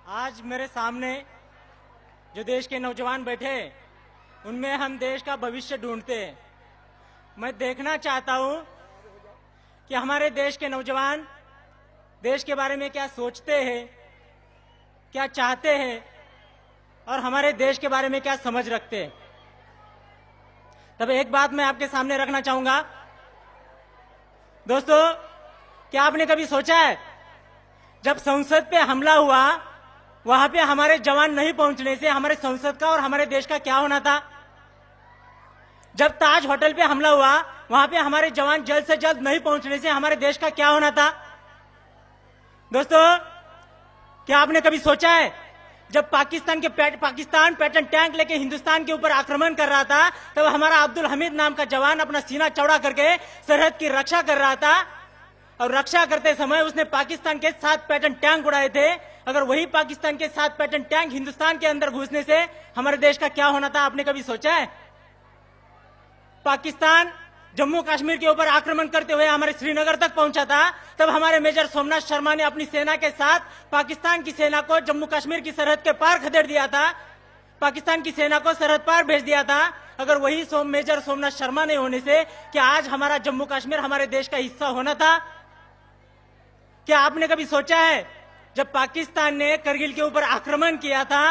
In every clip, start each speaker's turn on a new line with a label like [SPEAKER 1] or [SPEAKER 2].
[SPEAKER 1] आज मेरे सामने जो देश के नौजवान बैठे उनमें हम देश का भविष्य ढूंढते हैं। मैं देखना चाहता हूं कि हमारे देश के नौजवान देश के बारे में क्या सोचते हैं, क्या चाहते हैं और हमारे देश के बारे में क्या समझ रखते हैं। तब एक बात मैं आपके सामने रखना चाहूंगा। दोस्तों, क्या आपने कभी सोचा है जब संसद पे हमला हुआ वहां पे हमारे जवान नहीं पहुंचने से हमारे संसद का और हमारे देश का क्या होना था? जब ताज होटल पे हमला हुआ वहां पे हमारे जवान जल्द से जल्द नहीं पहुंचने से हमारे देश का क्या होना था? दोस्तों, क्या आपने कभी सोचा है जब पाकिस्तान पैटर्न टैंक लेके हिंदुस्तान के ऊपर आक्रमण कर रहा था तब हमारा अब्दुल हमीद नाम का जवान अपना सीना चौड़ा करके सरहद की रक्षा कर रहा था और रक्षा करते समय उसने पाकिस्तान के 7 पैटर्न टैंक उड़ाए थे। अगर वही पाकिस्तान के 7 पैटर्न टैंक हिंदुस्तान के अंदर घुसने से हमारे देश का क्या होना था? आपने कभी सोचा है? पाकिस्तान जम्मू कश्मीर के ऊपर आक्रमण करते हुए हमारे श्रीनगर तक पहुंचा था तब हमारे मेजर सोमनाथ शर्मा ने अपनी सेना के साथ पाकिस्तान की सेना को जम्मू कश्मीर की सरहद के पार खदेड़ दिया था, पाकिस्तान की सेना को सरहद पार भेज दिया था। अगर वही मेजर सोमनाथ शर्मा नहीं होने से क्या आज हमारा जम्मू कश्मीर हमारे देश का हिस्सा होना था? क्या आपने कभी सोचा है जब पाकिस्तान ने करगिल के ऊपर आक्रमण किया था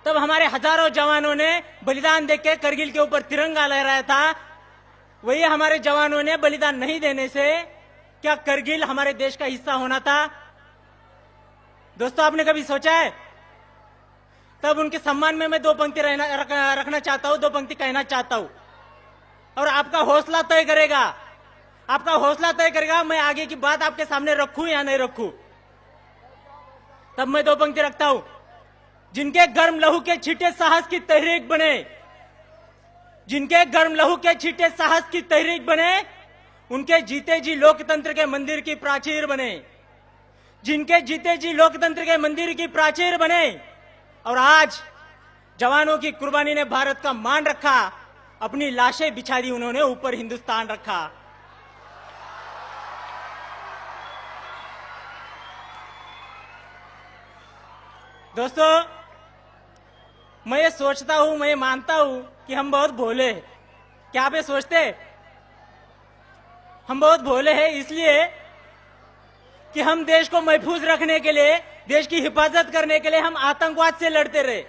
[SPEAKER 1] तब हमारे हजारों जवानों ने बलिदान देके करगिल के ऊपर तिरंगा लहराया था, वही हमारे जवानों ने बलिदान नहीं देने से क्या करगिल हमारे देश का हिस्सा होना था? दोस्तों, आपने कभी सोचा है? तब उनके सम्मान में मैं 2 पंक्ति रखना चाहता हूं, 2 पंक्ति कहना चाहता हूं और आपका हौसला तय करेगा, आपका हौसला तय करेगा मैं आगे की बात आपके सामने रखूं या नहीं रखूं। तब मैं 2 पंक्ति रखता हूं। जिनके गर्म लहू के छींटे साहस की तहरीक बने, जिनके गर्म लहू के छींटे साहस की तहरीक बने, उनके जीते जी लोकतंत्र के मंदिर की प्राचीर बने, जिनके जीते जी लोकतंत्र के मंदिर की प्राचीर बने। और आज जवानों की कुर्बानी ने भारत का मान रखा, अपनी लाशें बिछा दी उन्होंने, ऊपर हिंदुस्तान रखा। दोस्तों, मैं ये सोचता हूं, मैं ये मानता हूं कि हम बहुत भोले हैं। क्या आप ये सोचते? हम बहुत भोले हैं इसलिए कि हम देश को महफूज रखने के लिए, देश की हिफाजत करने के लिए हम आतंकवाद से लड़ते रहे,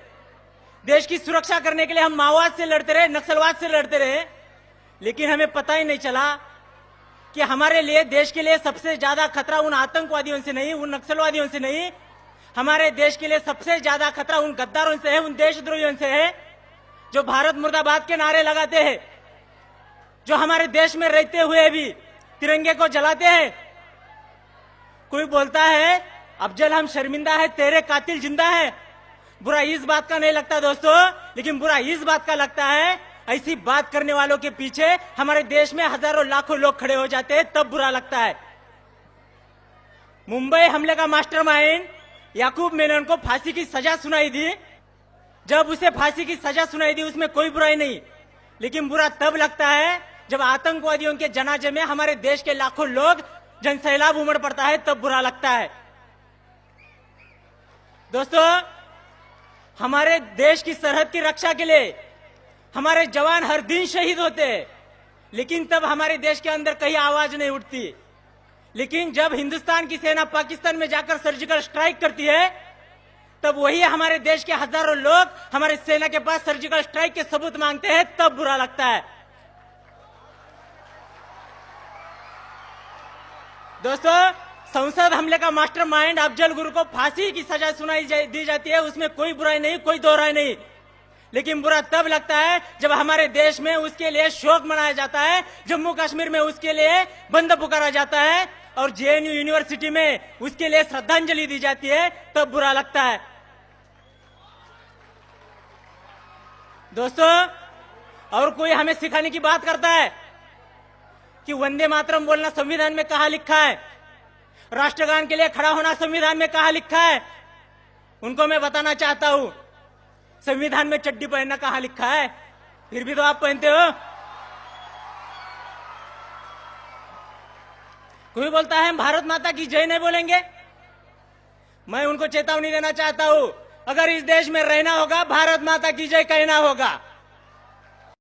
[SPEAKER 1] देश की सुरक्षा करने के लिए हम माओवाद से लड़ते रहे, नक्सलवाद से लड़ते रहे, लेकिन हमें पता ही नहीं चला कि हमारे लिए, देश के लिए सबसे ज्यादा खतरा उन आतंकवादियों से नहीं, उन नक्सलवादियों से नहीं, हमारे देश के लिए सबसे ज्यादा खतरा उन गद्दारों से है, उन देशद्रोहियों से है जो भारत मुर्दाबाद के नारे लगाते हैं, जो हमारे देश में रहते हुए भी तिरंगे को जलाते हैं। कोई बोलता है अफजल हम शर्मिंदा है, तेरे कातिल जिंदा है। बुरा इस बात का नहीं लगता दोस्तों, लेकिन बुरा इस बात का लगता है ऐसी बात करने वालों के पीछे हमारे देश में हजारों लाखों लोग खड़े हो जाते हैं, तब बुरा लगता है। मुंबई हमले का मास्टरमाइंड याकूब मेनन को फांसी की सजा सुनाई दी। जब उसे फांसी की सजा सुनाई दी उसमें कोई बुराई नहीं, लेकिन बुरा तब लगता है जब आतंकवादियों के जनाजे में हमारे देश के लाखों लोग जनसैलाब उमड़ पड़ता है, तब बुरा लगता है। दोस्तों, हमारे देश की सरहद की रक्षा के लिए हमारे जवान हर दिन शहीद होते हैं, लेकिन तब हमारे देश के अंदर कहीं आवाज नहीं उठती। लेकिन जब हिंदुस्तान की सेना पाकिस्तान में जाकर सर्जिकल स्ट्राइक करती है तब वही हमारे देश के हजारों लोग हमारे सेना के पास सर्जिकल स्ट्राइक के सबूत मांगते हैं, तब बुरा लगता है। दोस्तों, संसद हमले का मास्टरमाइंड अफजल गुरु को फांसी की सजा दी जाती है, उसमें कोई बुराई नहीं, कोई दो राय नहीं, लेकिन बुरा तब लगता है जब हमारे देश में उसके लिए शोक मनाया जाता है, जम्मू कश्मीर में उसके लिए बंद पुकारा जाता है और जेएनयू यूनिवर्सिटी में उसके लिए श्रद्धांजलि दी जाती है, तब बुरा लगता है। दोस्तों, और कोई हमें सिखाने की बात करता है कि वंदे मातरम बोलना संविधान में कहां लिखा है, राष्ट्रगान के लिए खड़ा होना संविधान में कहां लिखा है। उनको मैं बताना चाहता हूं, संविधान में चड्डी पहनना कहां लिखा है? फिर भी तो आप पहनते हो। कोई बोलता है हम भारत माता की जय नहीं बोलेंगे, मैं उनको चेतावनी देना चाहता हूं, अगर इस देश में रहना होगा भारत माता की जय कहना होगा।